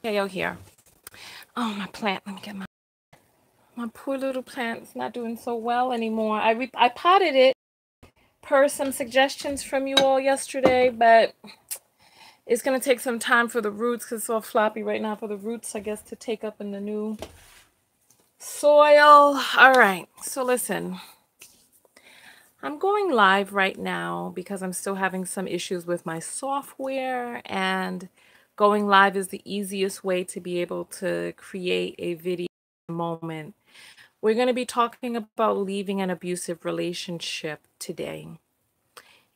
KO here. Oh, my plant. Let me get my poor little plant. It's not doing so well anymore. I potted it per some suggestions from you all yesterday, but it's gonna take some time for the roots because it's all floppy right now for the roots, I guess, to take up in the new soil. All right. So listen. I'm going live right now because I'm still having some issues with my software, and going live is the easiest way to be able to create a video moment. We're going to be talking about leaving an abusive relationship today.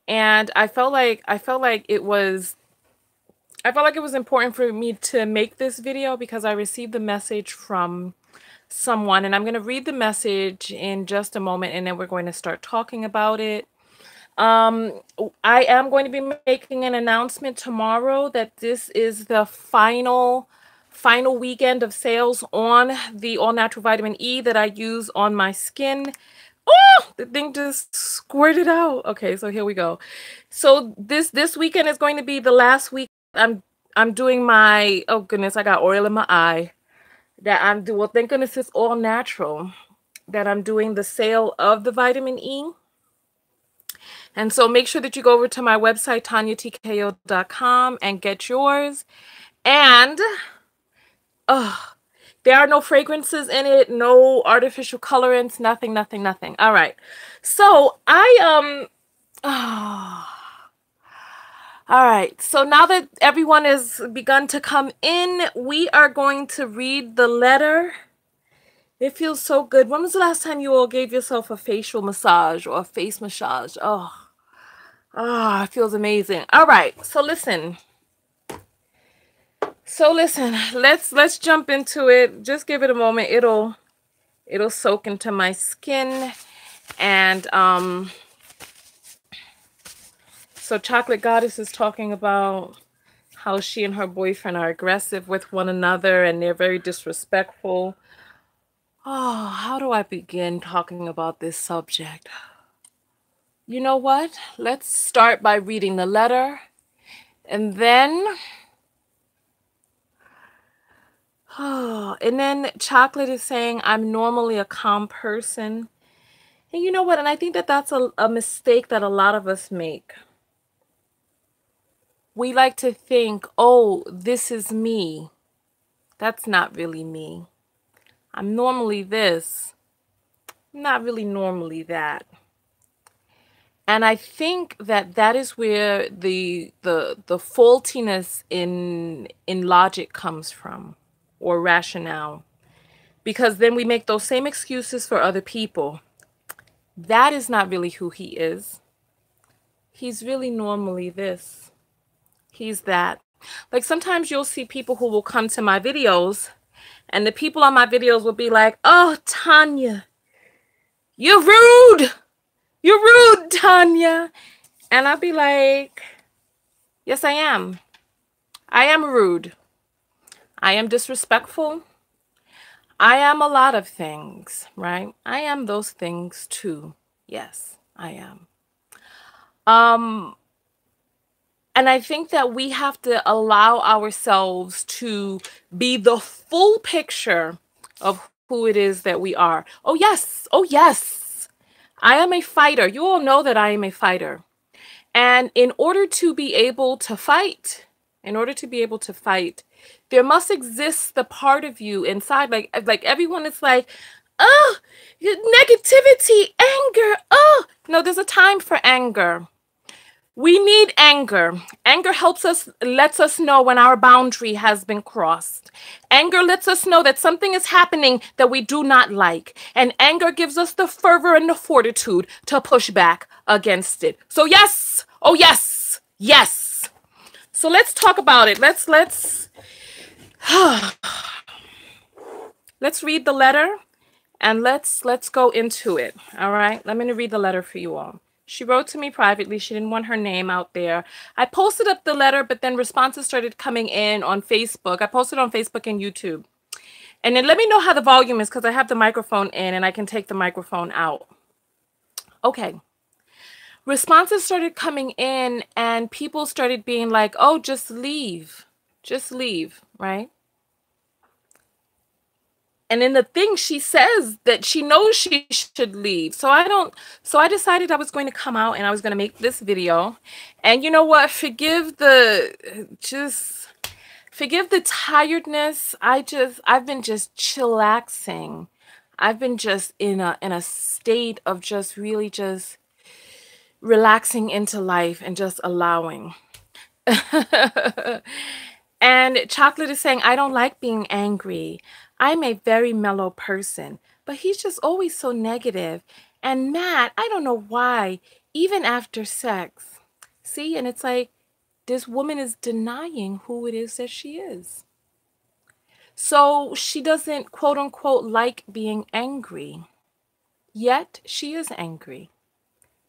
And I felt like it was important for me to make this video because I received a message from someone, and I'm going to read the message in just a moment, and then we're going to start talking about it. I am going to be making an announcement tomorrow that this is the final weekend of sales on the all natural vitamin E that I use on my skin. Oh, the thing just squirted out. Okay, so here we go. So this weekend is going to be the last week I'm doing my, oh goodness, I got oil in my eye. That I'm doing, well, thank goodness it's all natural, that I'm doing the sale of the vitamin E. And so make sure that you go over to my website, TonyaTko.com, and get yours. And there are no fragrances in it, no artificial colorants, nothing, nothing, nothing. All right. So all right. So now that everyone has begun to come in, we are going to read the letter. It feels so good. When was the last time you all gave yourself a facial massage or a face massage? Oh, it feels amazing. All right. So listen, let's jump into it. Just give it a moment. It'll soak into my skin. And so Chocolate Goddess is talking about how she and her boyfriend are aggressive with one another and they're very disrespectful. Oh, how do I begin talking about this subject? You know what? Let's start by reading the letter, and then Chocolate is saying, I'm normally a calm person. And you know what? And I think that that's a mistake that a lot of us make. We like to think, oh, this is me. That's not really me. I'm normally this. I'm not really normally that. And I think that that is where the faultiness in logic comes from, or rationale. Because then we make those same excuses for other people. That is not really who he is. He's really normally this. He's that. Like sometimes you'll see people who will come to my videos, and the people on my videos will be like, oh, Tonya, you're rude. You're rude, Tonya. And I'll be like, yes, I am. I am rude. I am disrespectful. I am a lot of things, right? I am those things too. Yes, I am. And I think that we have to allow ourselves to be the full picture of who it is that we are. Oh, yes. Oh, yes. I am a fighter. You all know that I am a fighter. And in order to be able to fight, there must exist the part of you inside. Like everyone is like, oh, negativity, anger. Oh, no, there's a time for anger. We need anger. Anger lets us know when our boundary has been crossed. Anger lets us know that something is happening that we do not like. And anger gives us the fervor and the fortitude to push back against it. So yes, oh yes, yes. So let's talk about it. Let's read the letter and let's go into it. All right, let me read the letter for you all. She wrote to me privately. She didn't want her name out there. I posted up the letter, but then responses started coming in on Facebook. I posted on Facebook and YouTube. And then let me know how the volume is because I have the microphone in and I can take the microphone out. Okay. Responses started coming in and people started being like, oh, just leave. Just leave, right? And in the thing, she says that she knows she should leave. So I decided I was going to come out and I was going to make this video. And you know what? Forgive the tiredness. I've been just chillaxing. I've been just in a state of just really just relaxing into life and just allowing. And Chocolate is saying, I don't like being angry. I'm a very mellow person, but he's just always so negative. And Matt, I don't know why, even after sex. See, and it's like this woman is denying who it is that she is. So she doesn't, quote unquote, like being angry. Yet she is angry.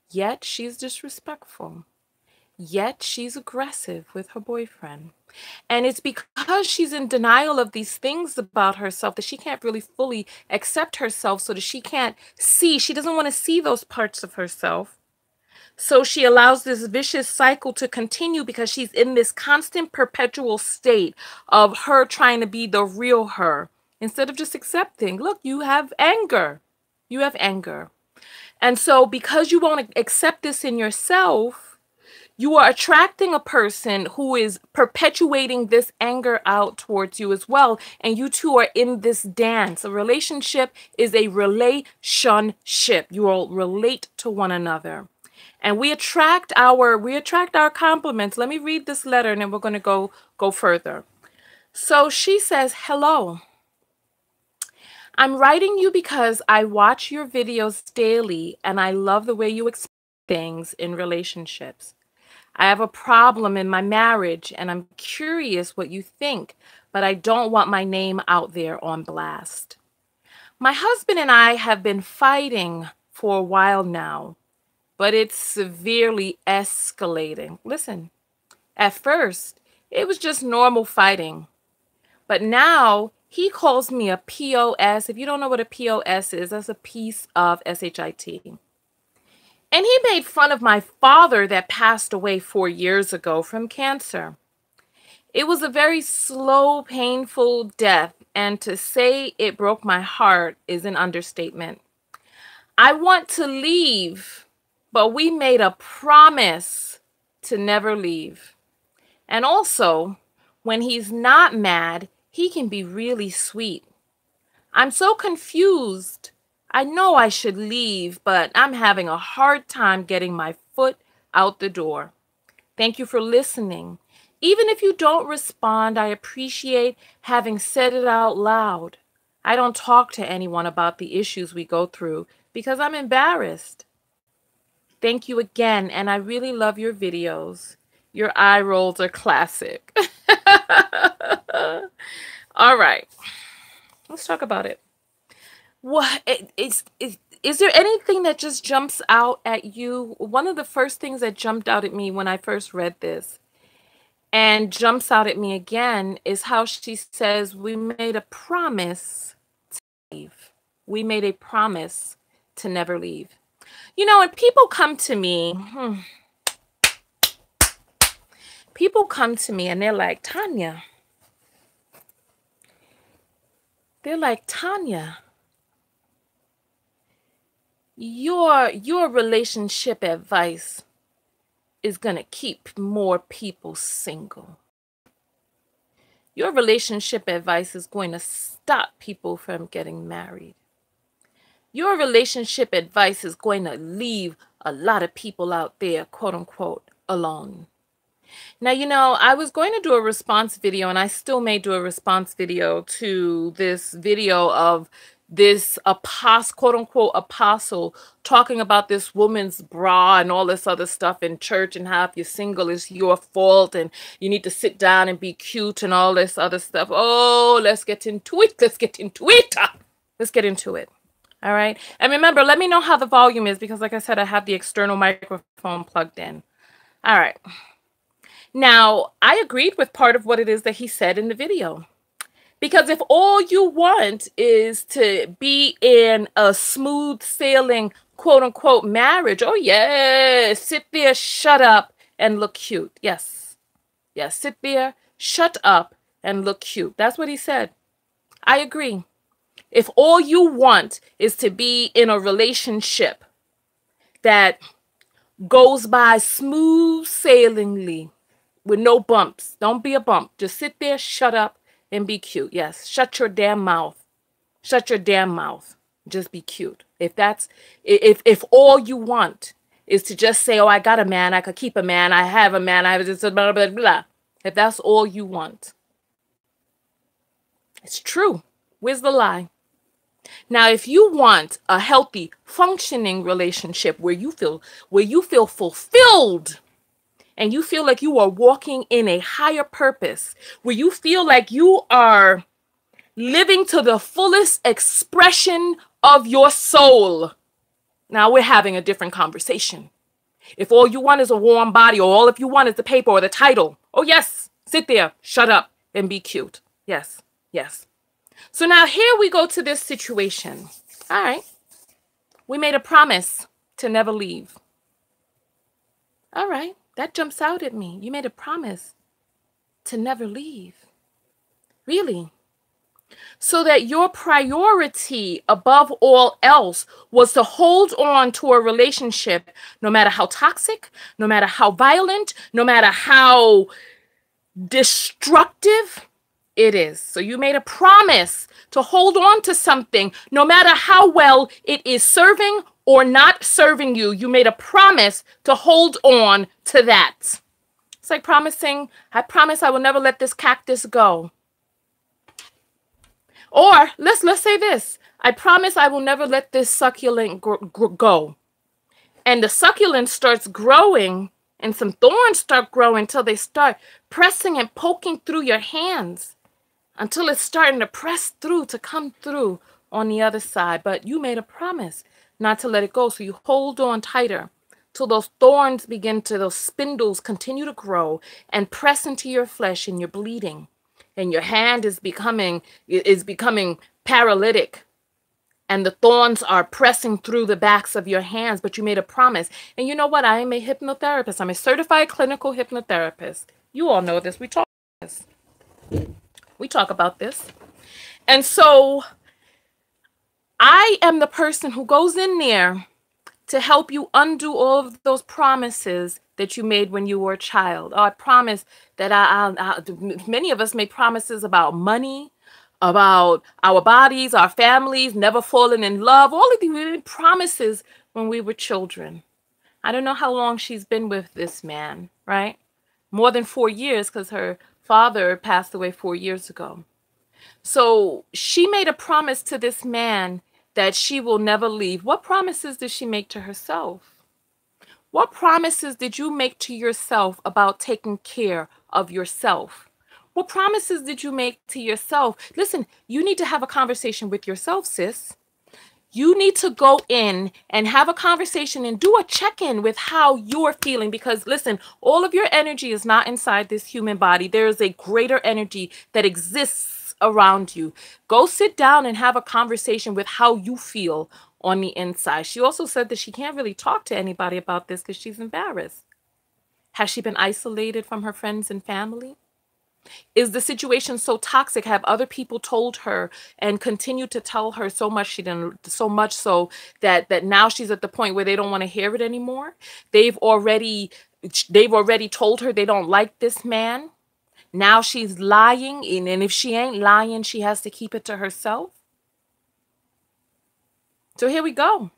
Yet she's disrespectful. Yet she's aggressive with her boyfriend. And it's because she's in denial of these things about herself that she can't really fully accept herself, so that she can't see. She doesn't want to see those parts of herself. So she allows this vicious cycle to continue because she's in this constant perpetual state of her trying to be the real her instead of just accepting, look, you have anger. You have anger. And so because you won't accept this in yourself, you are attracting a person who is perpetuating this anger out towards you as well. And you two are in this dance. A relationship is a relationship. You all relate to one another. And we attract our compliments. Let me read this letter and then we're going to go further. So she says, hello. I'm writing you because I watch your videos daily and I love the way you explain things in relationships. I have a problem in my marriage and I'm curious what you think, but I don't want my name out there on blast. My husband and I have been fighting for a while now, but it's severely escalating. Listen, at first, it was just normal fighting, but now he calls me a POS. If you don't know what a POS is, that's a piece of SHIT. And he made fun of my father that passed away 4 years ago from cancer. It was a very slow, painful death, and to say it broke my heart is an understatement. I want to leave, but we made a promise to never leave. And also, when he's not mad, he can be really sweet. I'm so confused. I know I should leave, but I'm having a hard time getting my foot out the door. Thank you for listening. Even if you don't respond, I appreciate having said it out loud. I don't talk to anyone about the issues we go through because I'm embarrassed. Thank you again, and I really love your videos. Your eye rolls are classic. All right, let's talk about it. What is there anything that just jumps out at you? One of the first things that jumped out at me when I first read this and jumps out at me again is how she says, we made a promise to leave. We made a promise to never leave. You know, and people come to me, and they're like, Tonya, your relationship advice is going to keep more people single. Your relationship advice is going to stop people from getting married. Your relationship advice is going to leave a lot of people out there, quote unquote, alone. Now, you know, I was going to do a response video, and I still may do a response video to this video of this apostle, quote unquote, apostle, talking about this woman's bra and all this other stuff in church, and how if you're single, it's your fault, and you need to sit down and be cute and all this other stuff. Oh, let's get into it. Let's get into it. Let's get into it. All right. And remember, let me know how the volume is, because like I said, I have the external microphone plugged in. All right. Now, I agreed with part of what it is that he said in the video. Because if all you want is to be in a smooth sailing, quote unquote, marriage, oh yes, sit there, shut up, and look cute. Yes. Yes, sit there, shut up, and look cute. That's what he said. I agree. if all you want is to be in a relationship that goes by smooth sailingly with no bumps, don't be a bump. Just sit there, shut up, and be cute. Yes, shut your damn mouth. Shut your damn mouth. Just be cute. If all you want is to just say, oh, I got a man, I could keep a man, I have a man, I have just blah, blah, blah. If that's all you want, it's true. Where's the lie? Now, if you want a healthy, functioning relationship where you feel fulfilled and you feel like you are walking in a higher purpose, where you feel like you are living to the fullest expression of your soul. Now we're having a different conversation. If all you want is a warm body, or all if you want is the paper or the title, oh yes, sit there, shut up, and be cute. Yes, yes. So now here we go to this situation. All right. We made a promise to never leave. All right. That jumps out at me. You made a promise to never leave. Really? So that your priority above all else was to hold on to a relationship, no matter how toxic, no matter how violent, no matter how destructive it is. So you made a promise to hold on to something, no matter how well it is serving or not serving you. You made a promise to hold on to that. It's like promising, I promise I will never let this cactus go. Or let's say this. I promise I will never let this succulent go. And the succulent starts growing and some thorns start growing until they start pressing and poking through your hands until it's starting to press through to come through on the other side. But you made a promise not to let it go. So you hold on tighter till those thorns begin to, those spindles continue to grow and press into your flesh and you're bleeding. And your hand is becoming paralytic. And the thorns are pressing through the backs of your hands, but you made a promise. And you know what? I am a hypnotherapist. I'm a certified clinical hypnotherapist. You all know this. We talk about this. We talk about this. And so I am the person who goes in there to help you undo all of those promises that you made when you were a child. Oh, I promise that many of us made promises about money, about our bodies, our families, never falling in love. All of these promises when we were children. I don't know how long she's been with this man, right? More than 4 years, because her father passed away 4 years ago. So she made a promise to this man that she will never leave. What promises did she make to herself? What promises did you make to yourself about taking care of yourself? What promises did you make to yourself? Listen, you need to have a conversation with yourself, sis. You need to go in and have a conversation and do a check-in with how you're feeling. Because listen, all of your energy is not inside this human body. There is a greater energy that exists around you. Go sit down and have a conversation with how you feel on the inside. She also said that she can't really talk to anybody about this because she's embarrassed. Has she been isolated from her friends and family? Is the situation so toxic? Have other people told her and continue to tell her so much so that now she's at the point where they don't want to hear it anymore? They've already told her they don't like this man. Now she's lying, and if she ain't lying, she has to keep it to herself. So here we go.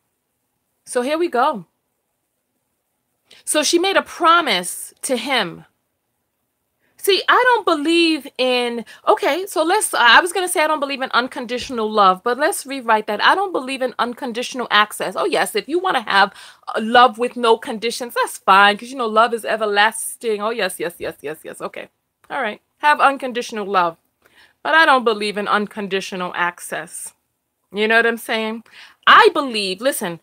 So she made a promise to him. See, I don't believe in, okay, so I was going to say I don't believe in unconditional love, but let's rewrite that. I don't believe in unconditional access. Oh, yes, if you want to have love with no conditions, that's fine, because, love is everlasting. Oh, yes. Okay. All right. Have unconditional love. But I don't believe in unconditional access. You know what I'm saying? I believe in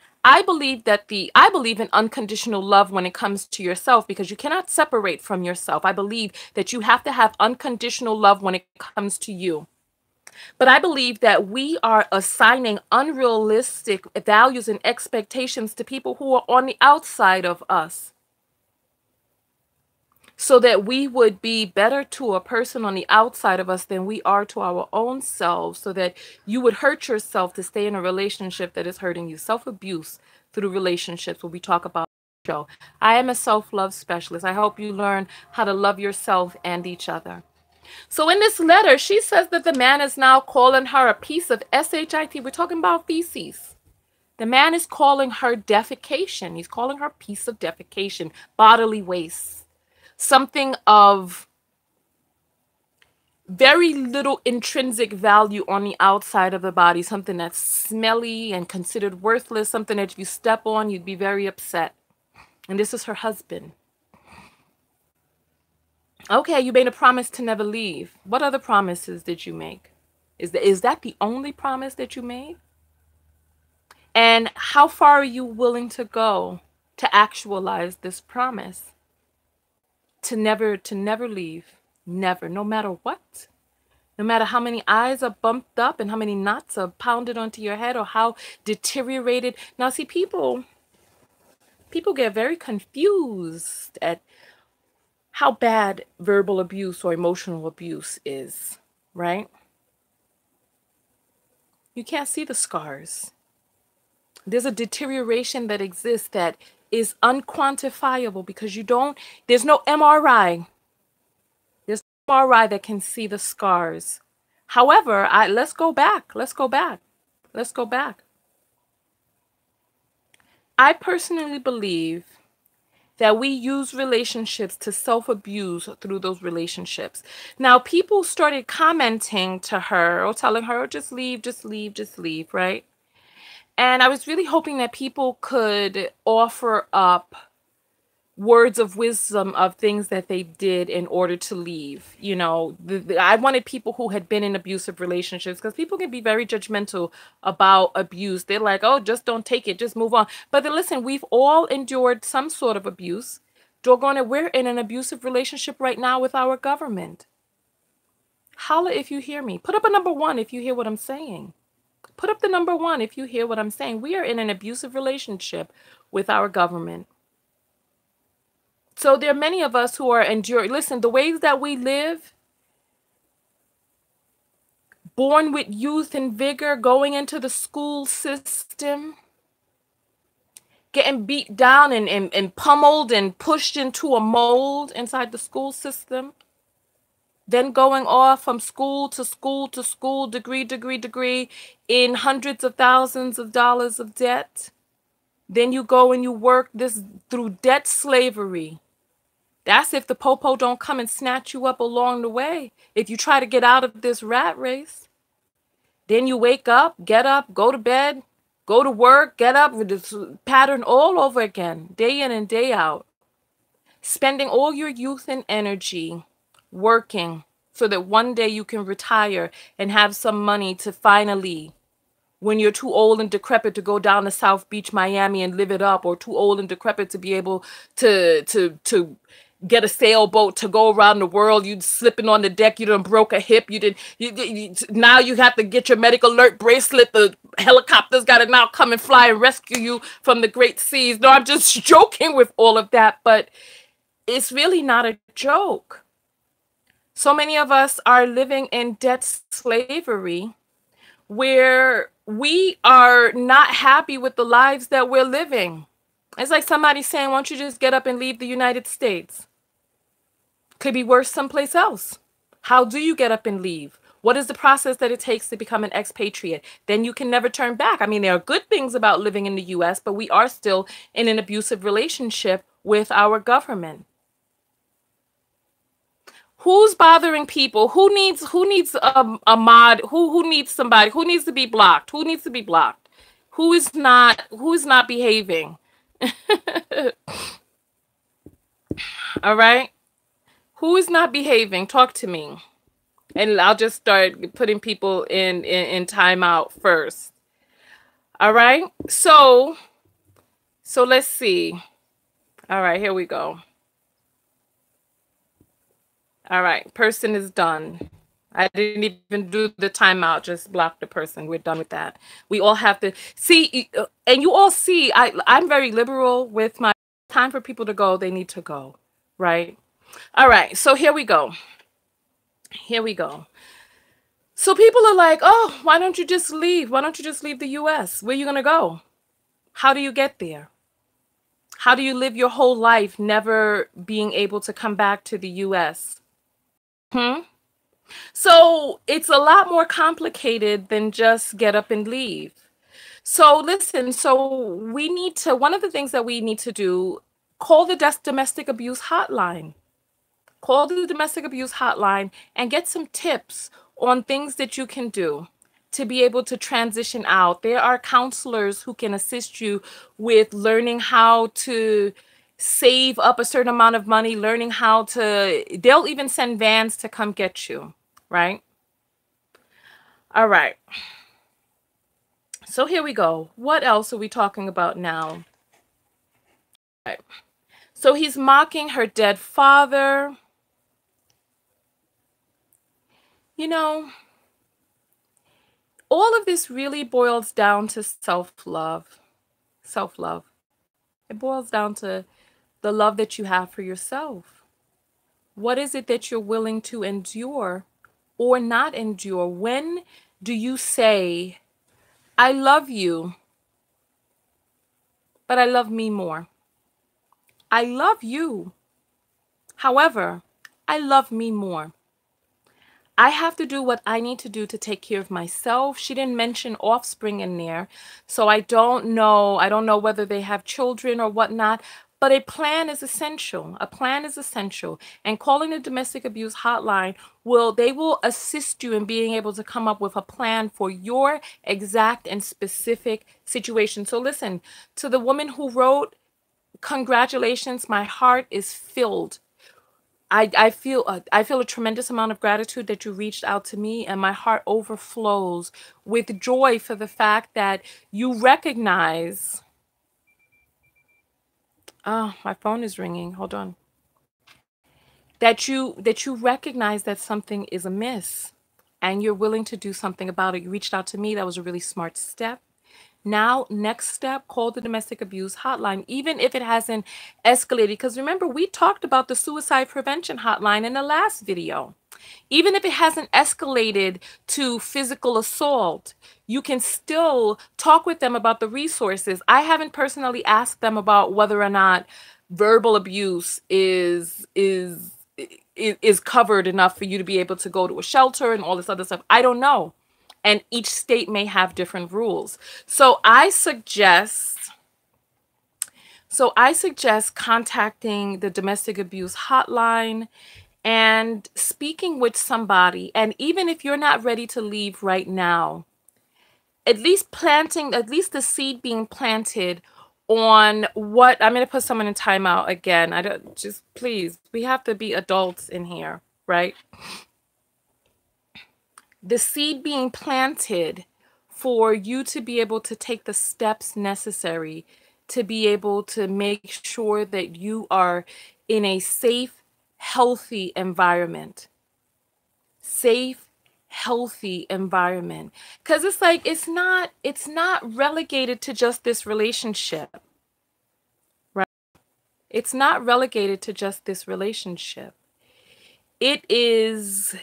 unconditional love when it comes to yourself, because you cannot separate from yourself. I believe that you have to have unconditional love when it comes to you. But I believe that we are assigning unrealistic values and expectations to people who are on the outside of us. so that we would be better to a person on the outside of us than we are to our own selves, so that you would hurt yourself to stay in a relationship that is hurting you. Self-abuse through relationships, what we talk about on the show. I am a self-love specialist. I help you learn how to love yourself and each other. So in this letter, she says that the man is now calling her a piece of shit. We're talking about feces. The man is calling her defecation. He's calling her a piece of defecation, bodily waste, something of very little intrinsic value on the outside of the body, something that's smelly and considered worthless, something that if you step on, you'd be very upset. And this is her husband. Okay, you made a promise to never leave. What other promises did you make? Is that the only promise that you made? And how far are you willing to go to actualize this promise? To never leave. Never, no matter what. No matter how many eyes are bumped up and how many knots are pounded onto your head or how deteriorated. Now, see, people get very confused at how bad verbal abuse or emotional abuse is, right? You can't see the scars. There's a deterioration that exists that is unquantifiable because there's no MRI. There's no MRI that can see the scars. However, let's go back. I personally believe that we use relationships to self-abuse through those relationships. Now, people started commenting to her or telling her, just leave, right? And I was really hoping that people could offer up words of wisdom of things that they did in order to leave. You know, I wanted people who had been in abusive relationships, because people can be very judgmental about abuse. They're like, oh, just don't take it, just move on. But then listen, we've all endured some sort of abuse. Doggone it, we're in an abusive relationship right now with our government. Holla if you hear me. Put up a number 1 if you hear what I'm saying. Put up the number 1 if you hear what I'm saying. We are in an abusive relationship with our government. So there are many of us who are enduring. Listen, the ways that we live, born with youth and vigor, going into the school system, getting beat down and pummeled and pushed into a mold inside the school system, then going off from school to school to school, degree, in hundreds of thousands of dollars of debt. Then you go and you work this through debt slavery. That's if the popo don't come and snatch you up along the way. If you try to get out of this rat race, then you wake up, get up, go to bed, go to work, get up, with this pattern all over again, day in and day out. Spending all your youth and energy working so that one day you can retire and have some money to finally, when you're too old and decrepit to go down to South Beach, Miami and live it up, or too old and decrepit to be able to get a sailboat to go around the world, you slipping on the deck, you done broke a hip, now you have to get your medical alert bracelet, the helicopter's got to now come and fly and rescue you from the great seas. No, I'm just joking with all of that, but it's really not a joke. So many of us are living in debt slavery where we are not happy with the lives that we're living. It's like somebody saying, why don't you just get up and leave the United States? Could be worse someplace else. How do you get up and leave? What is the process that it takes to become an expatriate? Then you can never turn back. I mean, there are good things about living in the U.S., but we are still in an abusive relationship with our government. Who's bothering people? Who needs a mod? Who needs somebody? Who needs to be blocked? Who needs to be blocked? Who is not behaving? All right? Who is not behaving? Talk to me. And I'll just start putting people in timeout first. All right? So let's see. All right, here we go. All right, person is done. I didn't even do the timeout, just block the person. We're done with that. We all have to see, and you all see, I'm very liberal with my time for people to go. They need to go, right? All right, so here we go. Here we go. So people are like, oh, why don't you just leave? Why don't you just leave the US? Where are you going to go? How do you get there? How do you live your whole life never being able to come back to the US? So it's a lot more complicated than just get up and leave. So listen, so we need to, one of the things that we need to do, call the domestic abuse hotline. Call the domestic abuse hotline and get some tips on things that you can do to be able to transition out. There are counselors who can assist you with learning how to save up a certain amount of money, learning how to, they'll even send vans to come get you, right? All right. So here we go. What else are we talking about now? Right. So he's mocking her dead father. You know, all of this really boils down to self-love. Self-love. It boils down to the love that you have for yourself. What is it that you're willing to endure or not endure? When do you say, I love you, but I love me more? I love you. However, I love me more. I have to do what I need to do to take care of myself. She didn't mention offspring in there, so I don't know. I don't know whether they have children or whatnot, but a plan is essential. A plan is essential. And calling the domestic abuse hotline they will assist you in being able to come up with a plan for your exact and specific situation. So listen, to the woman who wrote, congratulations, my heart is filled. I feel a tremendous amount of gratitude that you reached out to me, and my heart overflows with joy for the fact that you recognize. Oh, my phone is ringing. Hold on. That you recognize that something is amiss, and you're willing to do something about it. You reached out to me. That was a really smart step. Now, next step, call the domestic abuse hotline, even if it hasn't escalated. Because remember, we talked about the suicide prevention hotline in the last video. Even if it hasn't escalated to physical assault, you can still talk with them about the resources. I haven't personally asked them about whether or not verbal abuse is covered enough for you to be able to go to a shelter and all this other stuff. I don't know. And each state may have different rules. So I suggest contacting the domestic abuse hotline and speaking with somebody. And even if you're not ready to leave right now, at least the seed being planted on what I'm going to put someone in timeout again. I don't, just please, we have to be adults in here, right? The seed being planted for you to be able to take the steps necessary to be able to make sure that you are in a safe, healthy environment. Safe, healthy environment. Because it's like, it's not relegated to just this relationship, right? It's not relegated to just this relationship. This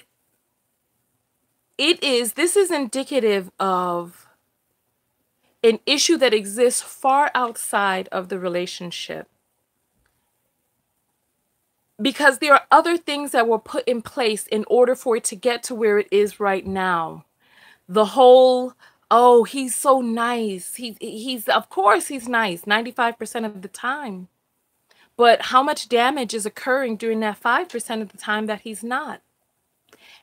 is indicative of an issue that exists far outside of the relationship. Because there are other things that were put in place in order for it to get to where it is right now. The whole, oh, he's so nice. He's of course he's nice 95% of the time. But how much damage is occurring during that 5% of the time that he's not?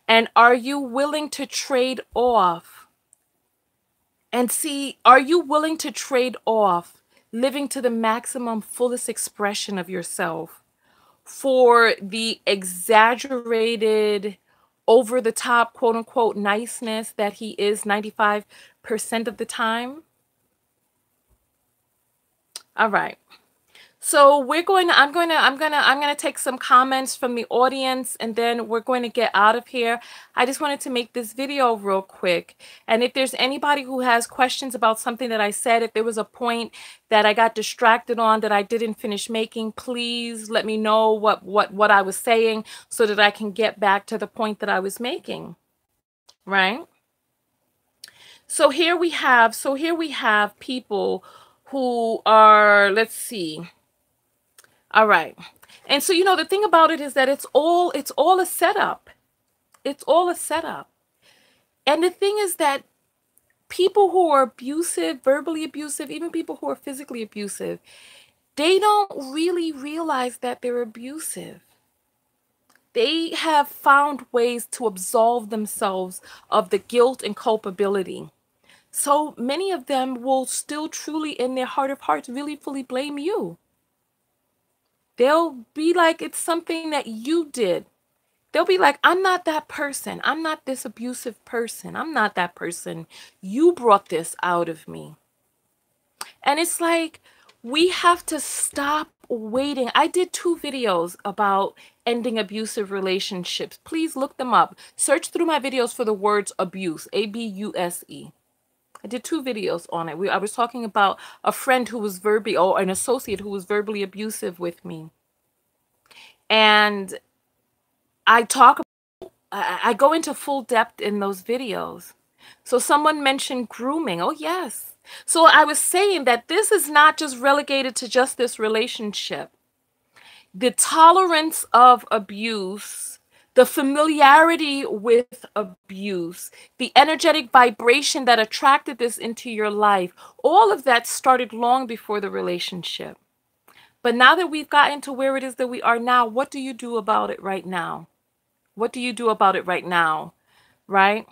And are you willing to trade off? And see, are you willing to trade off living to the maximum fullest expression of yourself for the exaggerated, over the top, quote unquote, niceness that he is 95% of the time? All right. So I'm going to take some comments from the audience, and then we're going to get out of here. I just wanted to make this video real quick. And if there's anybody who has questions about something that I said, if there was a point that I got distracted on that I didn't finish making, please let me know what I was saying so that I can get back to the point that I was making. Right? So here we have people who are, let's see. All right. And so, the thing about it is that it's all a setup. It's all a setup. And the thing is that people who are abusive, verbally abusive, even people who are physically abusive, they don't really realize that they're abusive. They have found ways to absolve themselves of the guilt and culpability. So many of them will still truly, in their heart of hearts, really fully blame you. They'll be like, it's something that you did. They'll be like, I'm not that person. I'm not this abusive person. I'm not that person. You brought this out of me. And it's like, we have to stop waiting. I did 2 videos about ending abusive relationships. Please look them up. Search through my videos for the words abuse, ABUSE. I did 2 videos on it. I was talking about a friend who was or an associate who was verbally abusive with me. And I go into full depth in those videos. So someone mentioned grooming. Oh, yes. So I was saying that this is not just relegated to just this relationship. The tolerance of abuse, the familiarity with abuse, the energetic vibration that attracted this into your life, all of that started long before the relationship. But now that we've gotten to where it is that we are now, what do you do about it right now? What do you do about it right now? Right?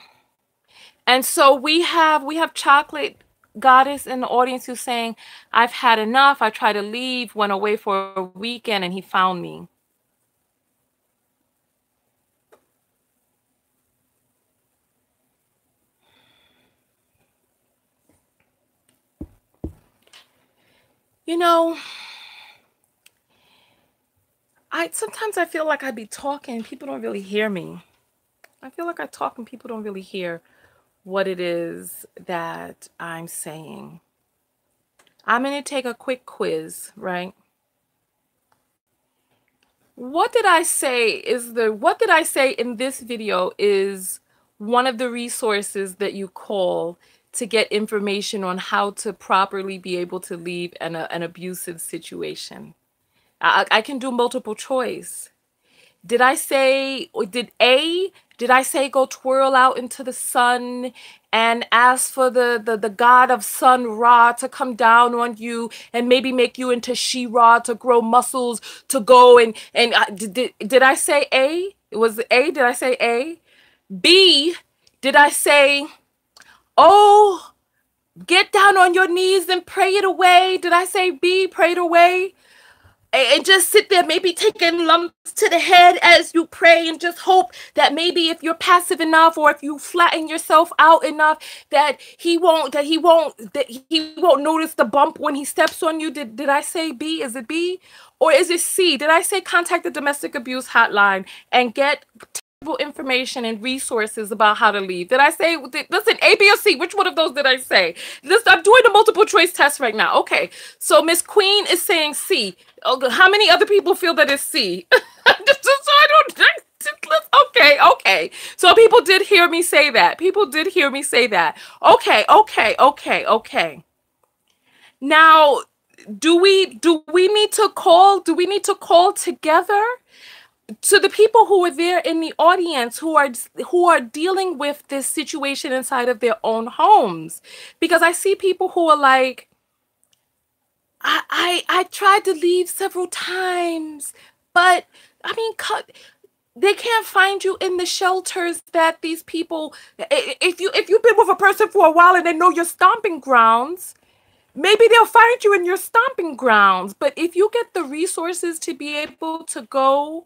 And so we have Chocolate Goddess in the audience who's saying, I've had enough. I tried to leave, went away for a weekend, and he found me. Sometimes I feel like I be talking, people don't really hear me. I feel like I talk and people don't really hear what it is that I'm saying. I'm going to take a quick quiz, right? What did I say in this video is one of the resources that you call to get information on how to properly be able to leave an abusive situation. I can do multiple choice. Did I say go twirl out into the sun and ask for the god of sun Ra to come down on you and maybe make you into She-Ra to grow muscles to go and did I say A? It was A. Did I say A? B, did I say, oh, get down on your knees and pray it away? Did I say B, pray it away? And just sit there, maybe taking lumps to the head as you pray, and just hope that maybe if you're passive enough or if you flatten yourself out enough that he won't notice the bump when he steps on you. Did I say B? Is it B? Or is it C? Did I say contact the domestic abuse hotline and get information and resources about how to leave? Did I say, listen, A, B, or C? Which one of those did I say? I'm doing a multiple choice test right now. Okay, so Miss Queen is saying C. Okay, how many other people feel that it's C? Okay. So people did hear me say that. Okay. Now, do we need to call together? To the people who are there in the audience who are dealing with this situation inside of their own homes, because I see people who are like, I tried to leave several times, but I mean, they can't find you in the shelters that these people. If you've been with a person for a while and they know your stomping grounds, maybe they'll find you in your stomping grounds. But if you get the resources to be able to go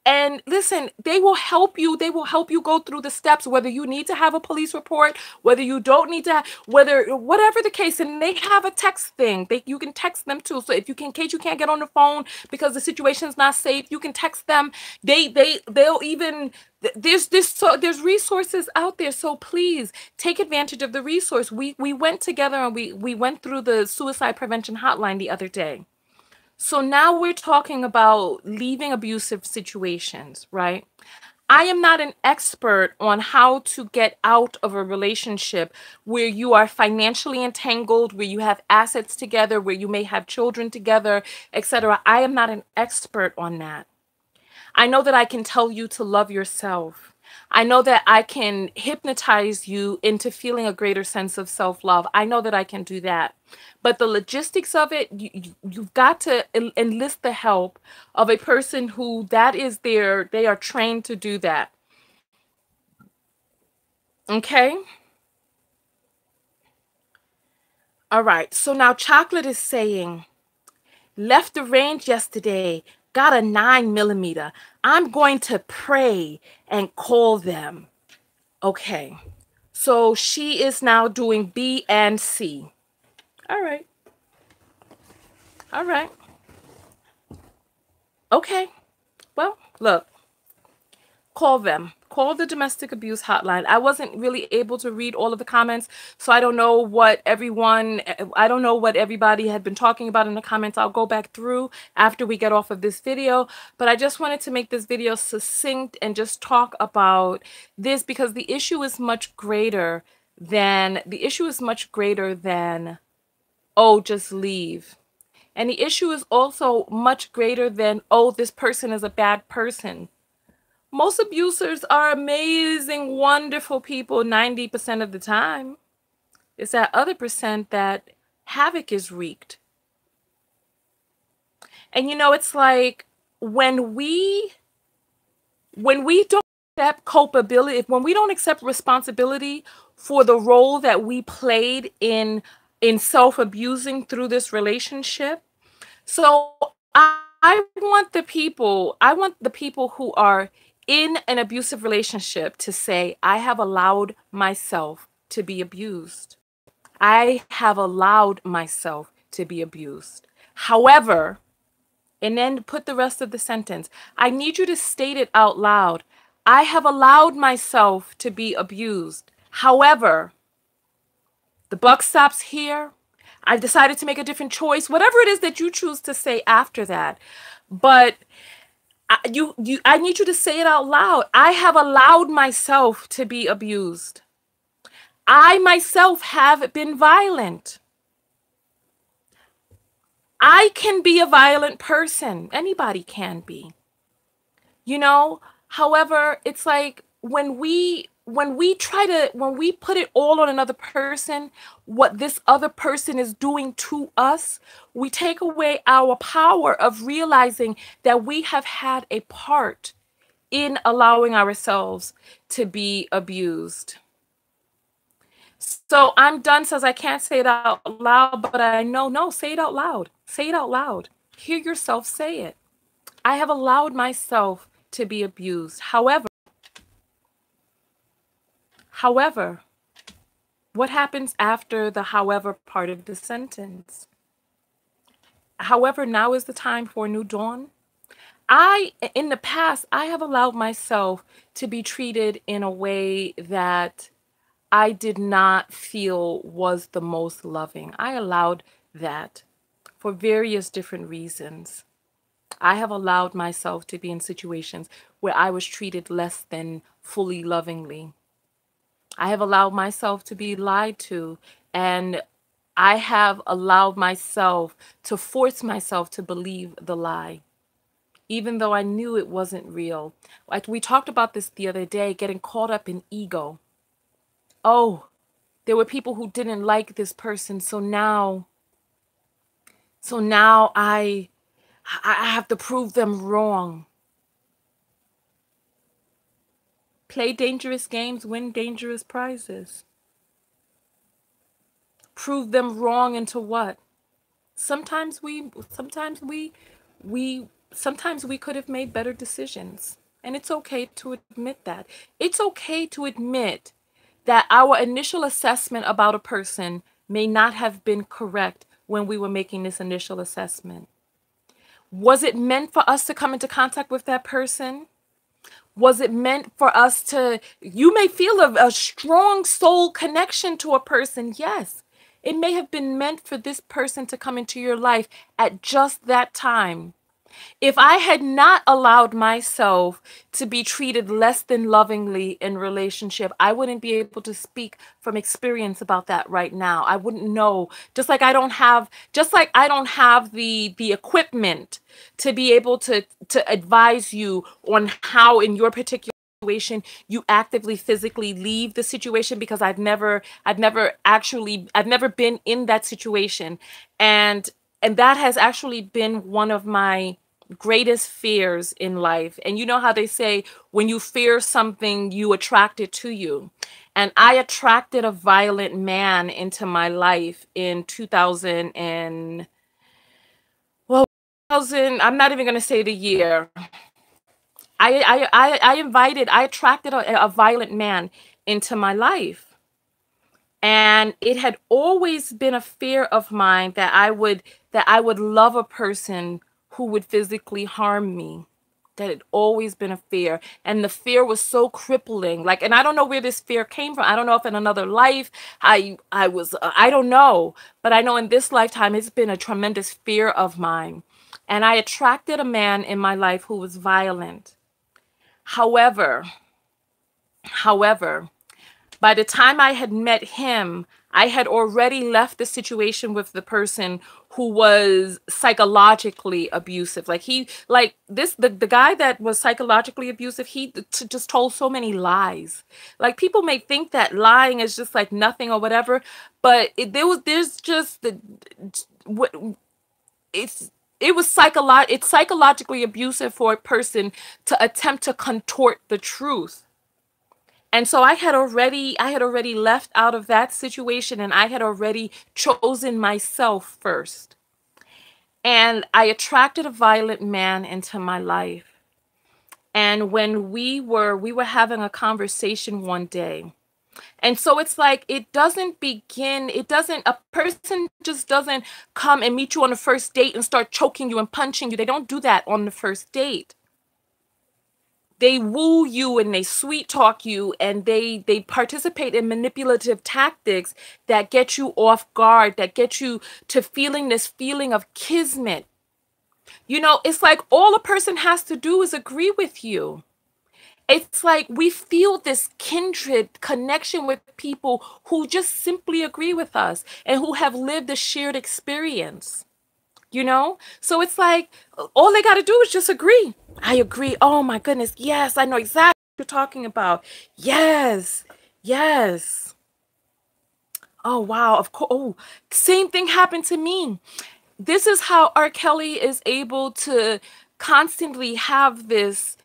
And listen, they will help you. They will help you go through the steps, whether you need to have a police report, whether you don't need to, whether whatever the case. And they have a text thing. You can text them too. So if you can, in case you can't get on the phone because the situation is not safe, you can text them. They'll even there's resources out there. So please take advantage of the resource. We went together and we went through the suicide prevention hotline the other day. So now we're talking about leaving abusive situations, right? I am not an expert on how to get out of a relationship where you are financially entangled, where you have assets together, where you may have children together, etc. I am not an expert on that. I know that I can tell you to love yourself. I know that I can hypnotize you into feeling a greater sense of self-love. I know that I can do that. But the logistics of it, you've got to enlist the help of a person who they are trained to do that. Okay? All right. So now Chocolate is saying, left the range yesterday, got a 9mm. I'm going to pray and call them. Okay. So she is now doing B and C. All right. All right. Okay. Well, look, call them. Call the domestic abuse hotline. I wasn't really able to read all of the comments, so I don't know what everybody had been talking about in the comments. I'll go back through after we get off of this video, but I just wanted to make this video succinct and just talk about this because the issue is much greater than, oh, just leave. And the issue is also much greater than, oh, this person is a bad person. Most abusers are amazing, wonderful people 90% of the time. It's that other percent that havoc is wreaked. And it's like when we don't accept culpability, when we don't accept responsibility for the role that we played in self-abusing through this relationship. So I want the people who are in an abusive relationship to say, I have allowed myself to be abused. I have allowed myself to be abused. However, and then put the rest of the sentence. I need you to state it out loud. I have allowed myself to be abused. However, the buck stops here. I've decided to make a different choice. Whatever it is that you choose to say after that. But I need you to say it out loud. I have allowed myself to be abused. I myself have been violent. I can be a violent person. Anybody can be. However, it's like when we put it all on another person, what this other person is doing to us, we take away our power of realizing that we have had a part in allowing ourselves to be abused. So I'm done, says I can't say it out loud, but I know, no, say it out loud. Say it out loud. Hear yourself say it. I have allowed myself to be abused. However, what happens after the however part of the sentence? However, now is the time for a new dawn. In the past, I have allowed myself to be treated in a way that I did not feel was the most loving. I allowed that for various different reasons. I have allowed myself to be in situations where I was treated less than fully lovingly. I have allowed myself to be lied to, and I have allowed myself to force myself to believe the lie, even though I knew it wasn't real. Like we talked about this the other day, getting caught up in ego. Oh, there were people who didn't like this person, so now I have to prove them wrong. Play dangerous games, win dangerous prizes. Prove them wrong into what? Sometimes we sometimes we could have made better decisions. And it's okay to admit that. It's okay to admit that our initial assessment about a person may not have been correct when we were making this initial assessment. Was it meant for us to come into contact with that person? Was it meant for us to, you may feel a strong soul connection to a person. Yes, it may have been meant for this person to come into your life at just that time. If I had not allowed myself to be treated less than lovingly in relationship, I wouldn't be able to speak from experience about that right now. I wouldn't know. Just like I don't have the equipment to be able to advise you on how in your particular situation you actively physically leave the situation, because I've never been in that situation. And that has actually been one of my greatest fears in life. And you know how they say, when you fear something, you attract it to you. And I attracted a violent man into my life in 2000 and, well, 2000, I'm not even going to say the year. I attracted a violent man into my life. And it had always been a fear of mine that I would love a person who would physically harm me. That had always been a fear. And the fear was so crippling. Like, and I don't know where this fear came from. I don't know if in another life I was, I don't know. But I know in this lifetime, it's been a tremendous fear of mine. And I attracted a man in my life who was violent. However, however, by the time I had met him, I had already left the situation with the person who was psychologically abusive. The guy that was psychologically abusive, just told so many lies. Like, people may think that lying is just like nothing or whatever, but it's psychologically abusive for a person to attempt to contort the truth. And so I had already left out of that situation, and I had already chosen myself first. And I attracted a violent man into my life. And when we were having a conversation one day. And so it's like, a person just doesn't come and meet you on the first date and start choking you and punching you. They don't do that on the first date. They woo you and they sweet talk you, and they participate in manipulative tactics that get you off guard, that get you to feeling this feeling of kismet. You know, it's like all a person has to do is agree with you. It's like we feel this kindred connection with people who just simply agree with us and who have lived a shared experience. You know? So it's like, all they got to do is just agree. I agree. Oh my goodness. Yes, I know exactly what you're talking about. Yes. Yes. Oh, wow. Of course. Oh, same thing happened to me. This is how R. Kelly is able to constantly have this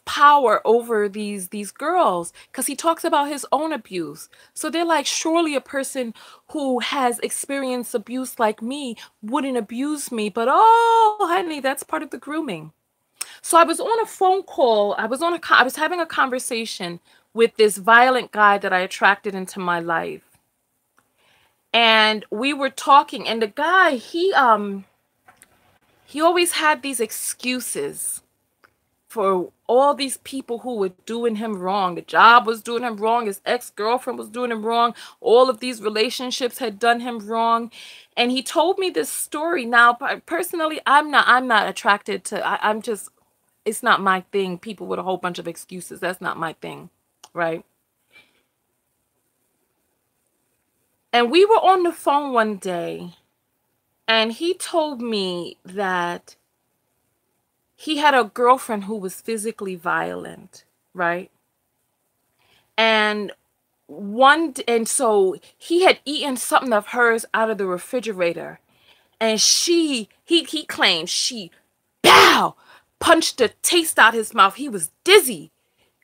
power over these girls, because he talks about his own abuse. So they're like, surely a person who has experienced abuse like me wouldn't abuse me. But oh, honey, that's part of the grooming. So I was on a phone call. I was having a conversation with this violent guy that I attracted into my life. And we were talking, and the guy, he always had these excuses for all these people who were doing him wrong. The job was doing him wrong. His ex-girlfriend was doing him wrong. All of these relationships had done him wrong. And he told me this story. Now, personally, I'm not attracted to, I'm just, it's not my thing. People with a whole bunch of excuses. That's not my thing. Right? And we were on the phone one day, and he told me that he had a girlfriend who was physically violent, right? And so he had eaten something of hers out of the refrigerator, and he claimed she, pow, punched the taste out his mouth. He was dizzy,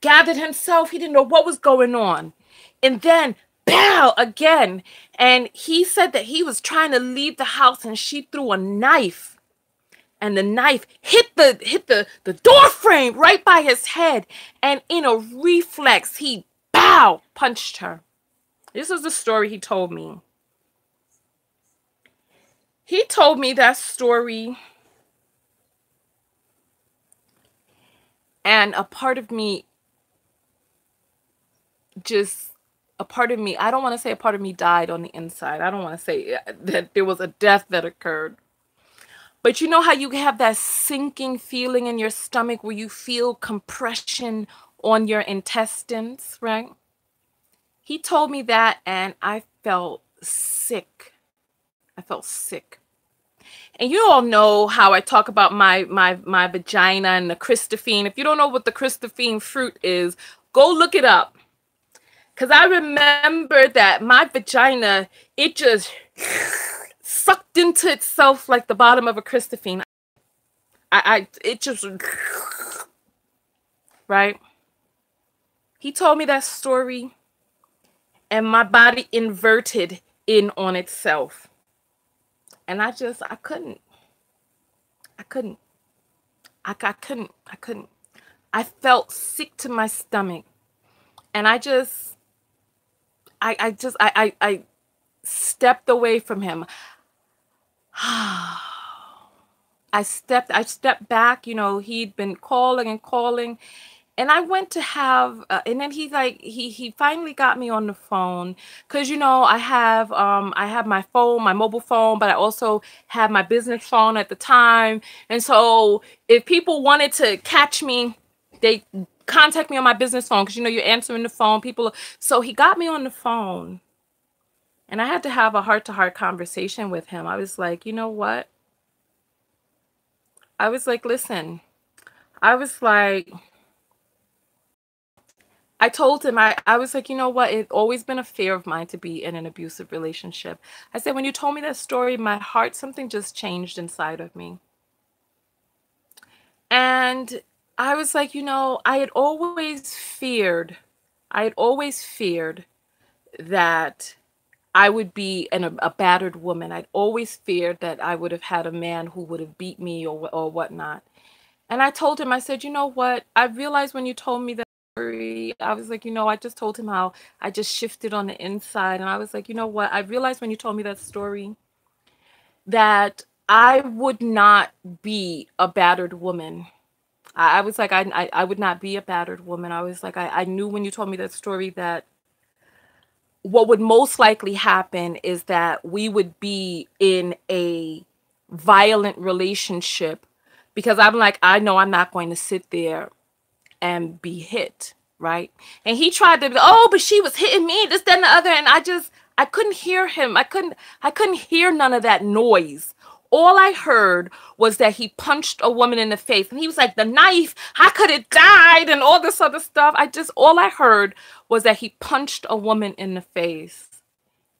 gathered himself. He didn't know what was going on. And then, pow, again. And he said that he was trying to leave the house, and she threw a knife and the knife hit the door frame right by his head, and in a reflex, he punched her. This is the story he told me. He told me that story, and a part of me, I don't want to say a part of me died on the inside. I don't want to say that there was a death that occurred. But you know how you have that sinking feeling in your stomach where you feel compression on your intestines, right? He told me that, and I felt sick. I felt sick. And you all know how I talk about my vagina and the Christophene. If you don't know what the Christophene fruit is, go look it up. Because I remember that my vagina, it just sucked into itself like the bottom of a Christophene. It just, right? He told me that story, and my body inverted in on itself. And I couldn't. I felt sick to my stomach. And I stepped away from him. I stepped back, you know, he'd been calling and calling. And I went to have, and then he finally got me on the phone, because you know I have my phone, my mobile phone, but I also have my business phone at the time. And so if people wanted to catch me, they contact me on my business phone, because you know you're answering the phone. So he got me on the phone, and I had to have a heart-to-heart conversation with him. I was like, you know what? I was like, listen. I told him, I was like, you know what? It's always been a fear of mine to be in an abusive relationship. I said, when you told me that story, my heart, something just changed inside of me. And I was like, you know, I had always feared that I would be a battered woman. I'd always feared that I would have had a man who would have beat me or whatnot. And I told him, I said, you know what? I realized when you told me that story, I was like, you know, I just told him how I just shifted on the inside. And I was like, you know what? I realized when you told me that story that I would not be a battered woman. I was like, I would not be a battered woman. I was like, I knew when you told me that story that what would most likely happen is that we would be in a violent relationship, because I'm like, I know I'm not going to sit there and be hit, right? And he tried to be, oh, but she was hitting me, this, that, and the other. And I couldn't hear him. I couldn't hear none of that noise. All I heard was that he punched a woman in the face. And he was like, the knife, how could it died? And all this other stuff. All I heard was that he punched a woman in the face.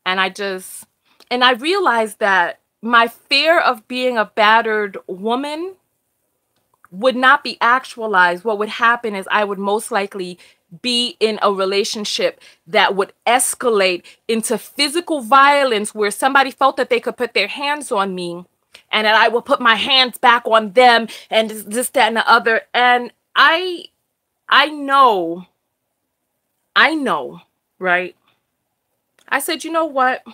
And I realized that my fear of being a battered woman would not be actualized. What would happen is I would most likely be in a relationship that would escalate into physical violence, where somebody felt that they could put their hands on me, and that I would put my hands back on them, and this, that, and the other. And I know, right? I said, you know what?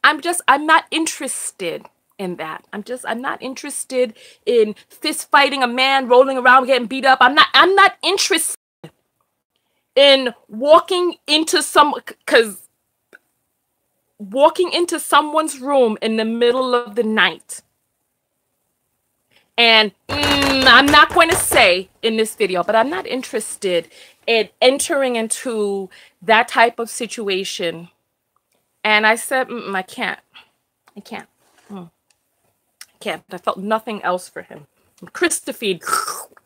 I'm not interested in that. I'm not interested in fist fighting a man, rolling around, getting beat up. I'm not interested in walking into someone's room in the middle of the night. And I'm not going to say in this video, but I'm not interested in entering into that type of situation. And I said, I can't. I felt nothing else for him. Christophene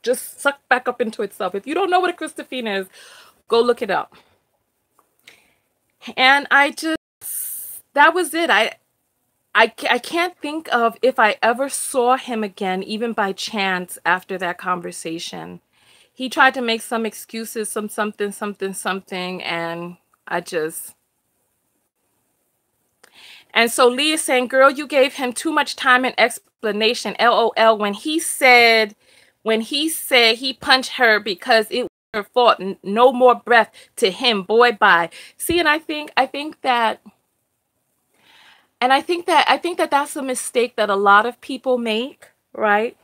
just sucked back up into itself. If you don't know what a Christophene is, go look it up. And that was it. I can't think of if I ever saw him again, even by chance, after that conversation. He tried to make some excuses, something, and And so Lee is saying, girl, you gave him too much time and explanation. LOL. When he said he punched her because it was her fault. No more breath to him. Boy, bye. See, and I think that that's a mistake that a lot of people make, right?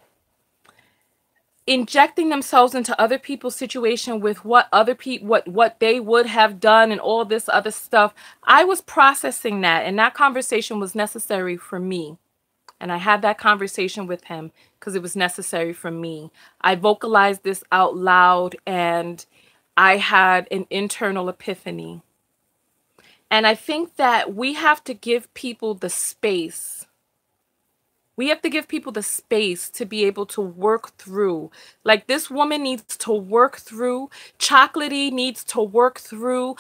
Injecting themselves into other people's situation with what other people, what they would have done and all this other stuff. I was processing that, and that conversation was necessary for me. And I had that conversation with him because it was necessary for me. I vocalized this out loud, and I had an internal epiphany. And I think that we have to give people the space. We have to give people the space to be able to work through. Like, this woman needs to work through. Chocolatey needs to work through.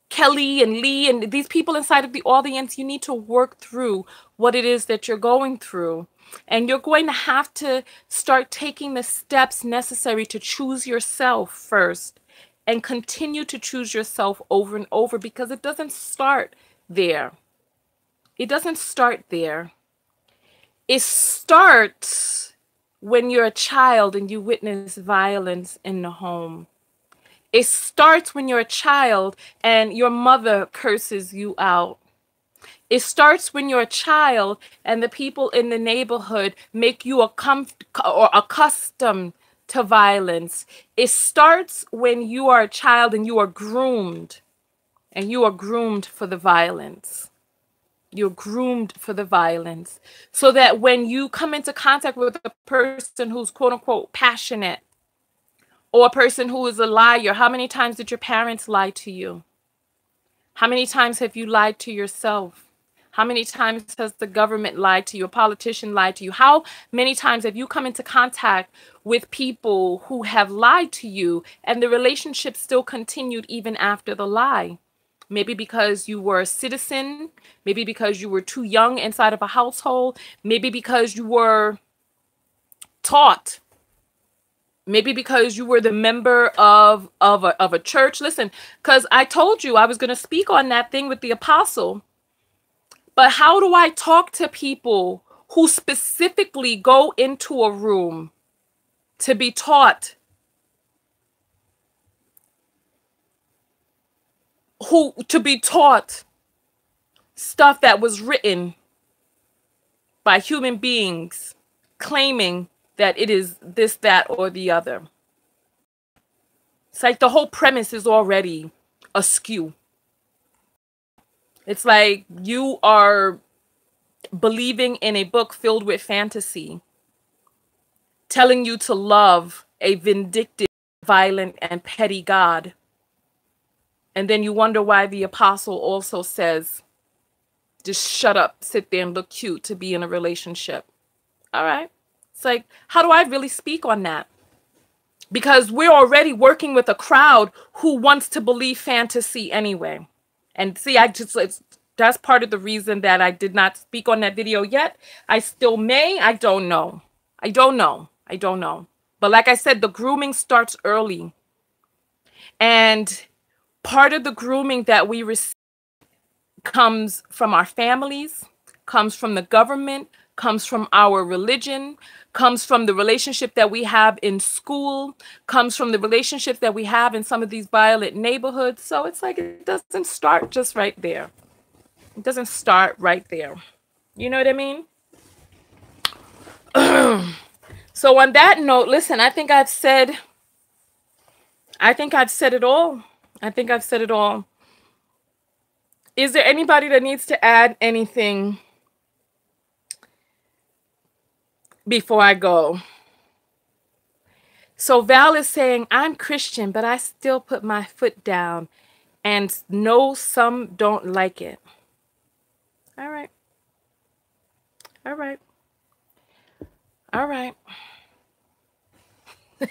Kelly and Lee and these people inside of the audience, you need to work through what it is that you're going through. And you're going to have to start taking the steps necessary to choose yourself first and continue to choose yourself over and over, because it doesn't start there. It doesn't start there. It starts when you're a child and you witness violence in the home. It starts when you're a child and your mother curses you out. It starts when you're a child and the people in the neighborhood make you accustomed to violence. It starts when you are a child and you are groomed for the violence. You're groomed for the violence, so that when you come into contact with a person who's quote unquote passionate, or a person who is a liar, how many times did your parents lie to you? How many times have you lied to yourself? How many times has the government lied to you? A politician lied to you? How many times have you come into contact with people who have lied to you and the relationship still continued even after the lie? Maybe because you were a citizen, maybe because you were too young inside of a household, maybe because you were taught, maybe because you were the member of a church. Listen, because I told you I was going to speak on that thing with the apostle. But how do I talk to people who specifically go into a room to be taught, stuff that was written by human beings claiming that it is this, that, or the other? It's like the whole premise is already askew. It's like you are believing in a book filled with fantasy, telling you to love a vindictive, violent, and petty God. And then you wonder why the apostle also says, just shut up, sit there and look cute to be in a relationship. All right. It's like, how do I really speak on that? Because we're already working with a crowd who wants to believe fantasy anyway. And see, that's part of the reason that I did not speak on that video yet. I still may. I don't know. I don't know. But like I said, the grooming starts early. And part of the grooming that we receive comes from our families, comes from the government, comes from our religion, comes from the relationship that we have in school, comes from the relationship that we have in some of these violent neighborhoods. So it's like, it doesn't start just right there. It doesn't start right there. You know what I mean? So on that note, listen, I think I've said it all. I think I've said it all. Is there anybody that needs to add anything before I go? So Val is saying, I'm Christian, but I still put my foot down and know some don't like it. All right. All right. All right.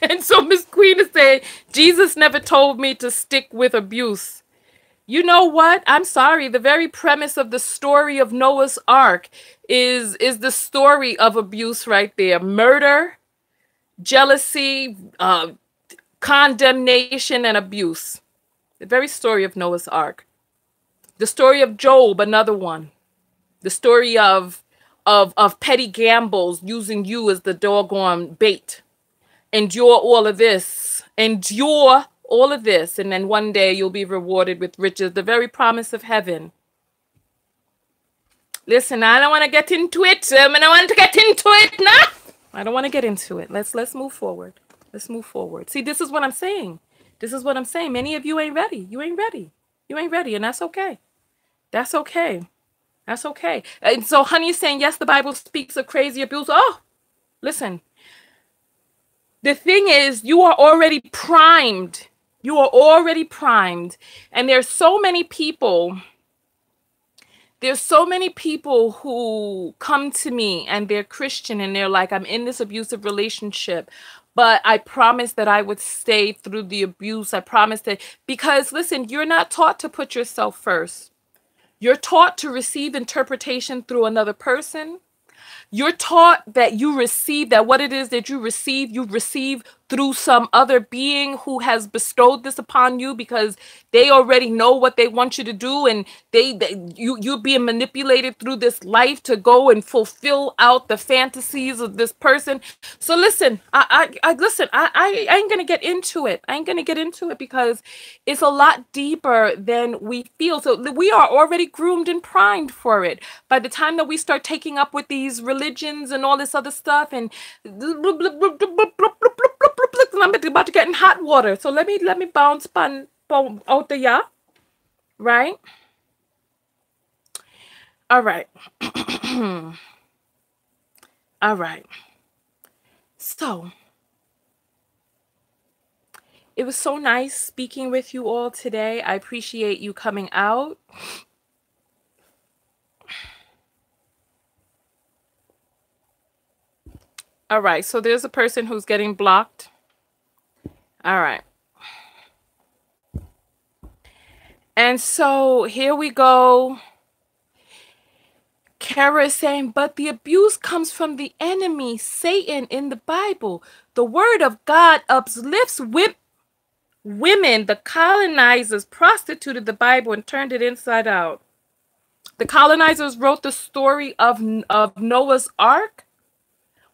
And so Miss Queen is saying, Jesus never told me to stick with abuse. You know what? I'm sorry. The very premise of the story of Noah's Ark is the story of abuse right there. Murder, jealousy, condemnation, and abuse. The very story of Noah's Ark. The story of Job, another one. The story of petty gambles using you as the doggone bait. Endure all of this. Endure all of this. And then one day you'll be rewarded with riches, the very promise of heaven. Listen, I don't want to get into it. I don't want to get into it now. I don't want to get into it. Let's move forward. Let's move forward. See, this is what I'm saying. This is what I'm saying. Many of you ain't ready. You ain't ready. You ain't ready, and that's okay. That's okay. That's okay. And so Honey's saying, yes, the Bible speaks of crazy abuse. Oh, listen. The thing is, you are already primed. You are already primed. And there's so many people who come to me and they're Christian and they're like, I'm in this abusive relationship, but I promised that I would stay through the abuse. I promised that, because listen, you're not taught to put yourself first. You're taught to receive interpretation through another person. You're taught that you receive, that what it is that you receive through some other being who has bestowed this upon you, because they already know what they want you to do, and you're being manipulated through this life to go and fulfill out the fantasies of this person. So listen, I ain't gonna get into it. I ain't gonna get into it because it's a lot deeper than we feel. So we are already groomed and primed for it. By the time that we start taking up with these religions and all this other stuff, and I'm about to get in hot water. So let me bounce out the yeah. Right? All right. All right. So it was so nice speaking with you all today. I appreciate you coming out. All right. So there's a person who's getting blocked. All right. And so here we go. Kara is saying, but the abuse comes from the enemy, Satan, in the Bible. The word of God uplifts women. The colonizers prostituted the Bible and turned it inside out. The colonizers wrote the story of Noah's Ark.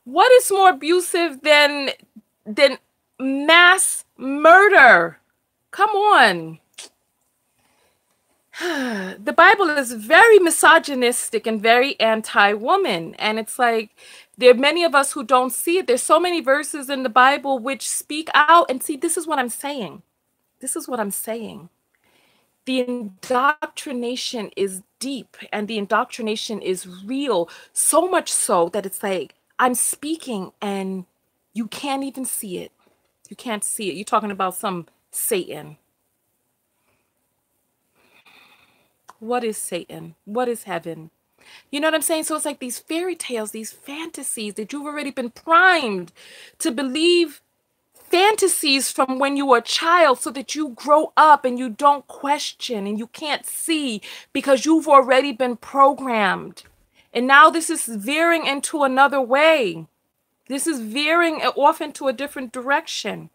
What is more abusive than mass murder? Come on. The Bible is very misogynistic and very anti-woman. And it's like, there are many of us who don't see it. There's so many verses in the Bible which speak out. And see, this is what I'm saying. This is what I'm saying. The indoctrination is deep and the indoctrination is real. So much so that it's like, I'm speaking and you can't even see it. You can't see it. You're talking about some Satan. What is Satan? What is heaven? You know what I'm saying? So it's like these fairy tales, these fantasies that you've already been primed to believe, fantasies from when you were a child, so that you grow up and you don't question and you can't see because you've already been programmed. And now this is veering into another way. This is veering off into a different direction.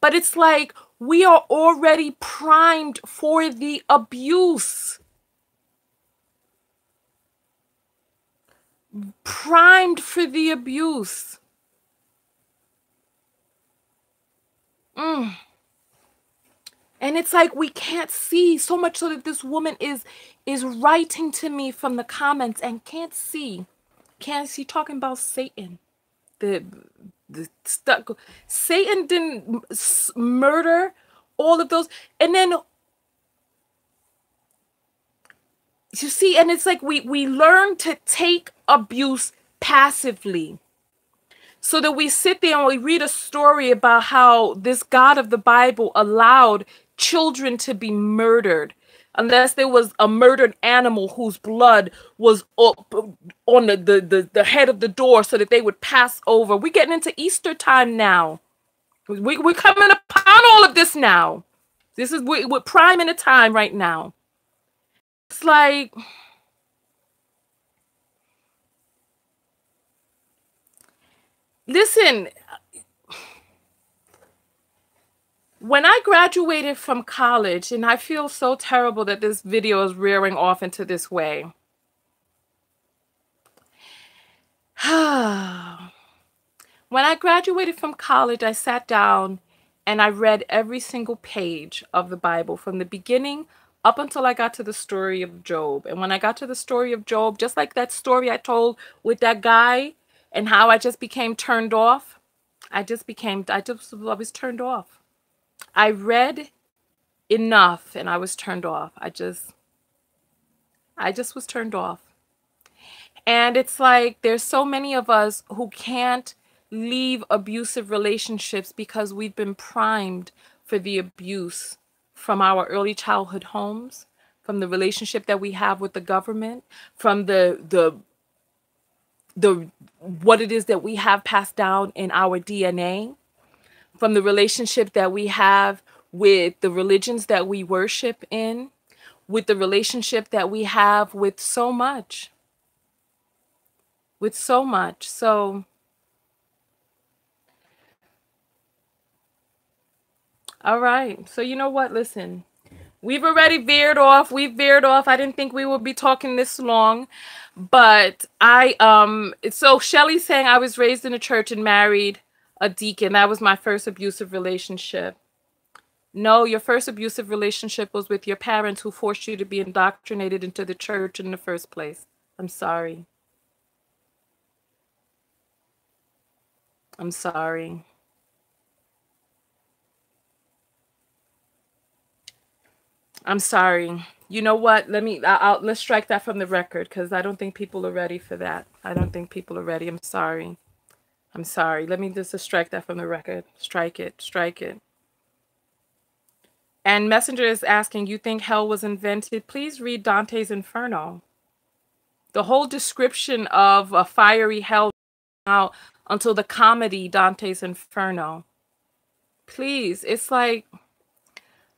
But it's like we are already primed for the abuse. Primed for the abuse. And it's like we can't see, so much so that this woman is writing to me from the comments and can't see talking about Satan. The stuck. Satan didn't murder all of those. And then you see, and it's like we learn to take abuse passively. So that we sit there and we read a story about how this God of the Bible allowed children to be murdered, unless there was a murdered animal whose blood was on the head of the door so that they would pass over. We're getting into Easter time now. We're coming upon all of this now. We're prime in a time right now. It's like, listen, When I graduated from college, and I feel so terrible that this video is rearing off into this way. When I graduated from college, I sat down and I read every single page of the Bible from the beginning up until I got to the story of Job. And when I got to the story of Job, just like that story I told with that guy and how I just became turned off, I was turned off. I read enough and I was turned off. I just was turned off. And it's like there's so many of us who can't leave abusive relationships because we've been primed for the abuse from our early childhood homes, from the relationship that we have with the government, from the what it is that we have passed down in our DNA, from the relationship that we have with the religions that we worship in, with the relationship that we have with so much. So, all right. So you know what? Listen, we've already veered off. We've veered off. I didn't think we would be talking this long, but so Shelly's saying I was raised in a church and married a deacon. That was my first abusive relationship. No, your first abusive relationship was with your parents who forced you to be indoctrinated into the church in the first place. I'm sorry. I'm sorry. I'm sorry. You know what? Let's strike that from the record because I don't think people are ready for that. I don't think people are ready. I'm sorry. I'm sorry. Let me just strike that from the record. Strike it. Strike it. And Messenger is asking, you think hell was invented? Please read Dante's Inferno. The whole description of a fiery hell out until the comedy Dante's Inferno. Please, it's like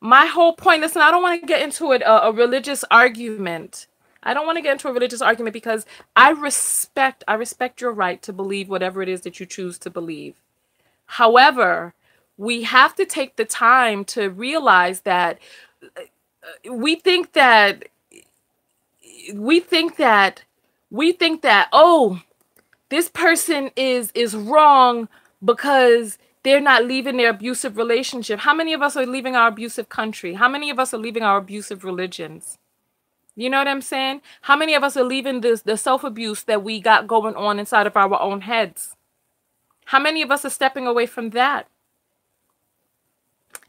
my whole point. Listen, I don't want to get into a religious argument. I don't want to get into a religious argument because I respect your right to believe whatever it is that you choose to believe. However, we have to take the time to realize that we think that oh, this person is wrong because they're not leaving their abusive relationship. How many of us are leaving our abusive country? How many of us are leaving our abusive religions? You know what I'm saying? How many of us are leaving the self-abuse that we got going on inside of our own heads? How many of us are stepping away from that?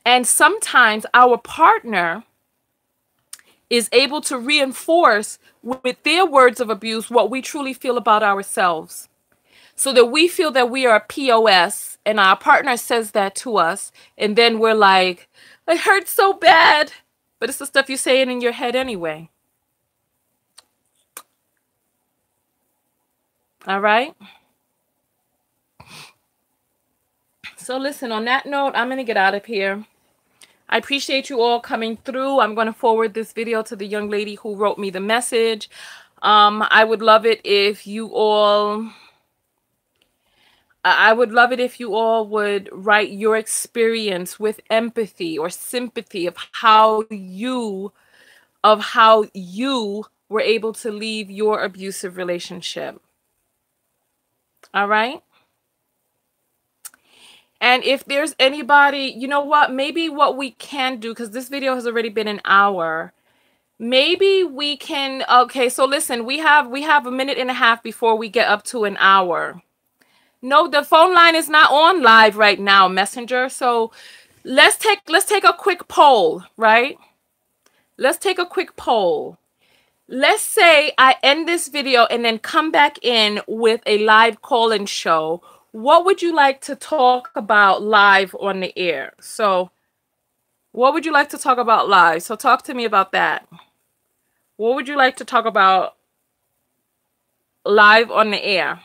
And sometimes our partner is able to reinforce with their words of abuse what we truly feel about ourselves. So that we feel that we are a POS and our partner says that to us. And then we're like, it hurts so bad. But it's the stuff you're saying in your head anyway. All right. So listen, on that note, I'm going to get out of here. I appreciate you all coming through. I'm going to forward this video to the young lady who wrote me the message. I would love it if you all would write your experience with empathy or sympathy of how you were able to leave your abusive relationship. All right. And if there's anybody, you know what, maybe what we can do, because this video has already been an hour, maybe we can, okay, so listen, we have a minute and a half before we get up to an hour. No, the phone line is not on live right now, Messenger. So let's take a quick poll, right? Let's take a quick poll. Let's say I end this video and then come back in with a live call-in show. What would you like to talk about live on the air? So what would you like to talk about live? So talk to me about that. What would you like to talk about live on the air?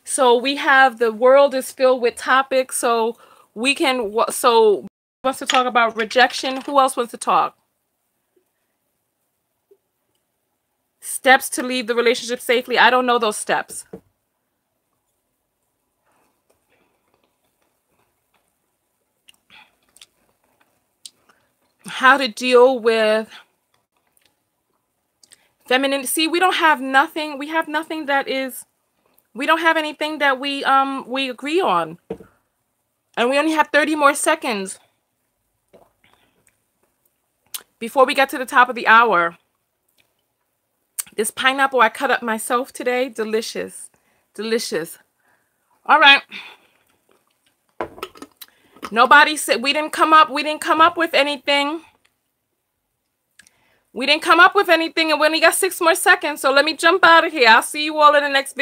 So we have the world is filled with topics. So we can, so wants to talk about rejection. Who else wants to talk? Steps to leave the relationship safely. I don't know those steps. how to deal with feminine. See, we don't have nothing. We have nothing that is, we don't have anything that we agree on. And we only have 30 more seconds before we get to the top of the hour. This pineapple I cut up myself today, delicious. Delicious. All right. Nobody said, we didn't come up with anything. We didn't come up with anything, and we only got 6 more seconds. So let me jump out of here. I'll see you all in the next video.